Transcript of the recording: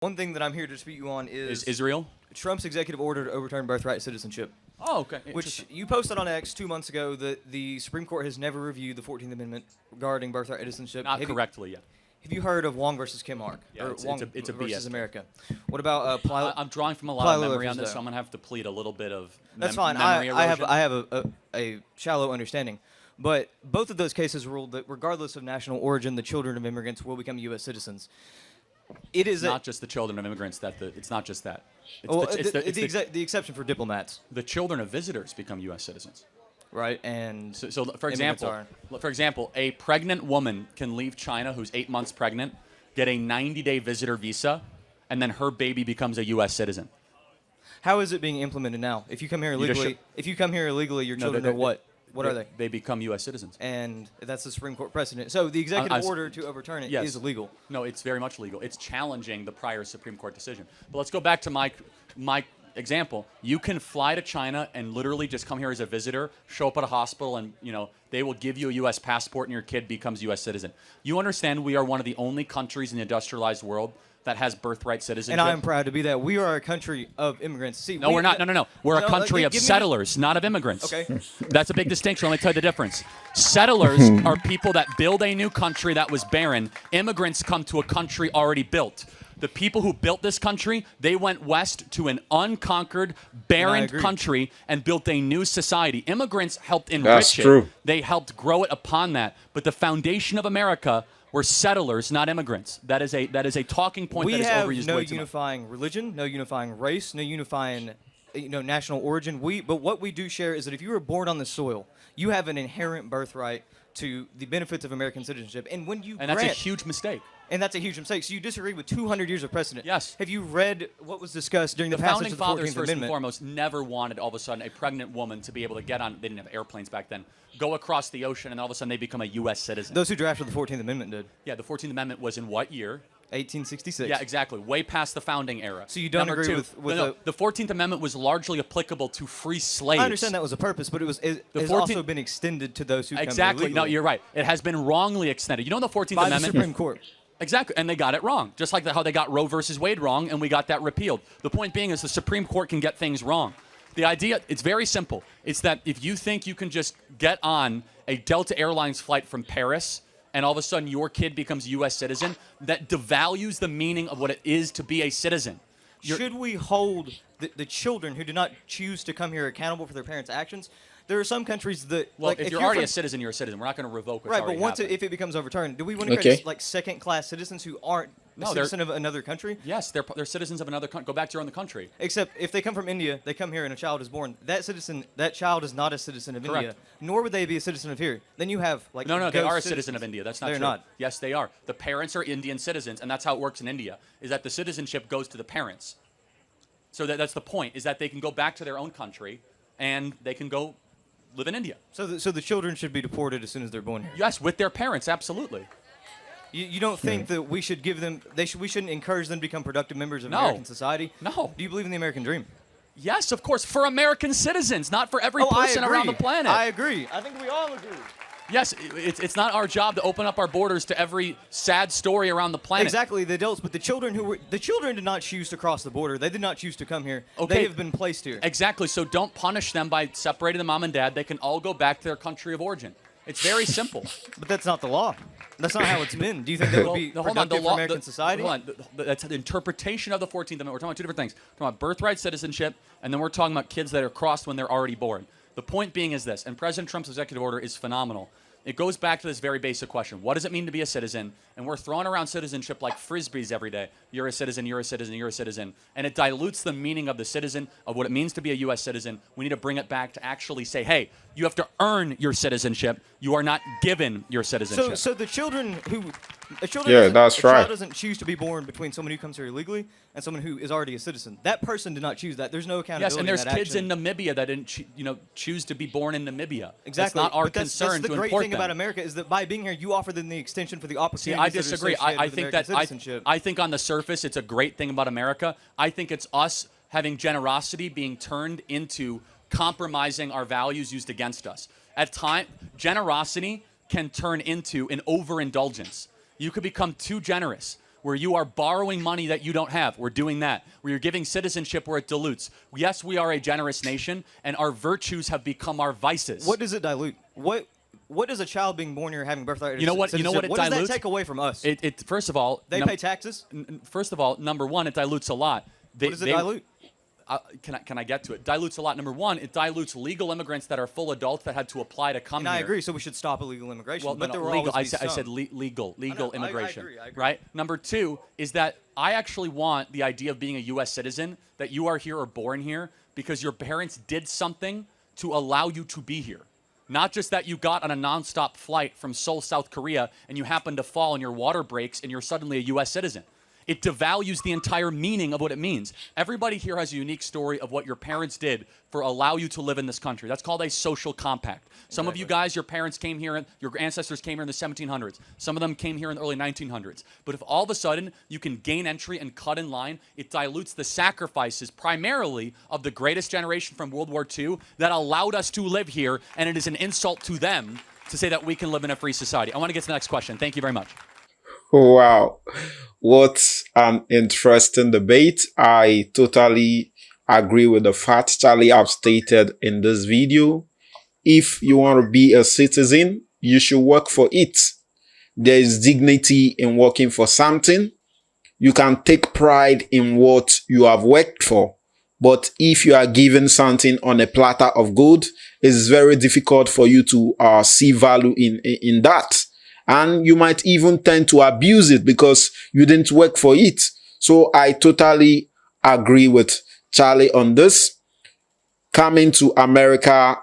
One thing that I'm here to dispute you on is Israel? Trump's executive order to overturn birthright citizenship. Oh, okay. Which you posted on X 2 months ago that the Supreme Court has never reviewed the 14th Amendment regarding birthright citizenship. Not correctly yet. Have you heard of Wong versus Kimmark? Yeah, or Wong it's a versus BS America. What about I'm drawing from a lot of memory on this, so I'm going to have to plead a little bit of That's fine. memory erosion. I have a shallow understanding. But both of those cases ruled that regardless of national origin, the children of immigrants will become U.S. citizens. It is not just the children of immigrants. It's not just that. The exception for diplomats. The children of visitors become U.S. citizens. Right, and so for example, a pregnant woman can leave China who's 8 months pregnant, get a 90-day visitor visa, and then her baby becomes a U.S. citizen. How is it being implemented now? If you come here illegally, your children are what? What are they? They become U.S. citizens. And that's the Supreme Court precedent. So the executive order to overturn it is illegal. No, it's very much legal. It's challenging the prior Supreme Court decision. But let's go back to my example. You can fly to China and literally just come here as a visitor, show up at a hospital, and they will give you a U.S. passport, and your kid becomes U.S. citizen. You understand we are one of the only countries in the industrialized world that has birthright citizenship. And I'm proud to be that. We are a country of immigrants. See, no, we're not. No. We're a country of settlers, not of immigrants. Okay. That's a big distinction. Let me tell you the difference. Settlers are people that build a new country that was barren. Immigrants come to a country already built. The people who built this country, they went west to an unconquered, barren country and built a new society. Immigrants helped enrich it. They helped grow it upon that. But the foundation of America were settlers, not immigrants. That is a talking point that is overused way too much. We have no unifying religion, no unifying race, no unifying national origin. But what we do share is that if you were born on the soil, you have an inherent birthright to the benefits of American citizenship. And that's a huge mistake. And that's a huge mistake. So you disagree with 200 years of precedent. Yes. Have you read what was discussed during the passage of the 14th Amendment? The founding fathers, first and foremost, never wanted all of a sudden a pregnant woman to be able to get on, they didn't have airplanes back then, go across the ocean, and all of a sudden they become a U.S. citizen. Those who drafted the 14th Amendment did. Yeah, the 14th Amendment was in what year? 1866. Yeah, exactly. Way past the founding era. So you don't agree with the 14th Amendment was largely applicable to free slaves. I understand that was a purpose, but it has also been extended to those who come illegally. No, you're right. It has been wrongly extended. You know the 14th Amendment? By the Supreme Court. Exactly, and they got it wrong. Just like how they got Roe versus Wade wrong, and we got that repealed. The point being is the Supreme Court can get things wrong. The idea, it's very simple. It's that if you think you can just get on a Delta Airlines flight from Paris and all of a sudden your kid becomes a U.S. citizen, that devalues the meaning of what it is to be a citizen. Should we hold the children who do not choose to come here accountable for their parents' actions? There are some countries that... Well, if you're already a citizen, you're a citizen. We're not going to revoke what's already happened. If it becomes overturned, do we want to create second-class citizens who aren't a citizen of another country? Yes, they're citizens of another country. Go back to your own country. Except if they come from India, they come here and a child is born. That child is not a citizen of India, nor would they be a citizen of here. Then you have No, they are a citizen of India. That's not true. They're not. Yes, they are. The parents are Indian citizens, and that's how it works in India. Is that the citizenship goes to the parents. So that's the point. Is that they can go back to their own country, and they can go live in India. So the children should be deported as soon as they're born here? Yes, with their parents, absolutely. You don't think that we should give them, we shouldn't encourage them to become productive members of American society? No. Do you believe in the American dream? Yes, of course, for American citizens, not for every person around the planet. I agree. I think we all agree. Yes, it's not our job to open up our borders to every sad story around the planet. Exactly, the adults, but the children did not choose to cross the border. They did not choose to come here. Okay. They have been placed here. Exactly, so don't punish them by separating the mom and dad. They can all go back to their country of origin. It's very simple. But that's not the law. That's not how it's been. Do you think that would be productive for American society? Hold on. That's the interpretation of the 14th Amendment. We're talking about two different things. We're talking about birthright citizenship, and then we're talking about kids that are crossed when they're already born. The point being is this, and President Trump's executive order is phenomenal. It goes back to this very basic question. What does it mean to be a citizen? And we're throwing around citizenship like Frisbees every day. You're a citizen, you're a citizen, you're a citizen. And it dilutes the meaning of the citizen, of what it means to be a U.S. citizen. We need to bring it back to actually say, hey, you have to earn your citizenship. You are not given your citizenship. So the children who... A child doesn't choose to be born between someone who comes here illegally and someone who is already a citizen. That person did not choose that. There's no accountability. Yes, and there's kids in Namibia that didn't choose to be born in Namibia. Exactly. That's not our concern to import them. That's the great thing about America is that by being here, you offer them the extension for the opportunities. See, I disagree. I think on the surface, it's a great thing about America. I think it's us having generosity being turned into compromising our values used against us. At times, generosity can turn into an overindulgence. You could become too generous. where you are borrowing money that you don't have. We're doing that. Where you're giving citizenship where it dilutes. Yes, we are a generous nation, and our virtues have become our vices. What does it dilute? What does a child being born here having birthright? You know what? You know what it What dilutes? does that take away from us? It first of all, they pay taxes. First of all, number one, it dilutes a lot. What does it dilute? Can I get to it? Dilutes a lot. Number one, it dilutes legal immigrants that are full adults that had to apply to come and here. I agree. So we should stop illegal immigration. Well, but no, there will legal. always be I some. said legal immigration. I agree. Right. Number two is that I actually want the idea of being a U.S. citizen, that you are here or born here because your parents did something to allow you to be here. Not just that you got on a nonstop flight from Seoul, South Korea, and you happen to fall and your water breaks and you're suddenly a U.S. citizen. It devalues the entire meaning of what it means. Everybody here has a unique story of what your parents did for allow you to live in this country. That's called a social compact. Some of you guys, your parents came here, and your ancestors came here in the 1700s. Some of them came here in the early 1900s. But if all of a sudden you can gain entry and cut in line, it dilutes the sacrifices primarily of the greatest generation from World War II that allowed us to live here, and it is an insult to them to say that we can live in a free society. I want to get to the next question. Thank you very much. Wow. What an interesting debate. I totally agree with the facts Charlie have stated in this video. If you want to be a citizen, you should work for it. There is dignity in working for something. You can take pride in what you have worked for. But if you are given something on a platter of gold, it's very difficult for you to see value in that. And you might even tend to abuse it because you didn't work for it. So I totally agree with Charlie on this. Coming to America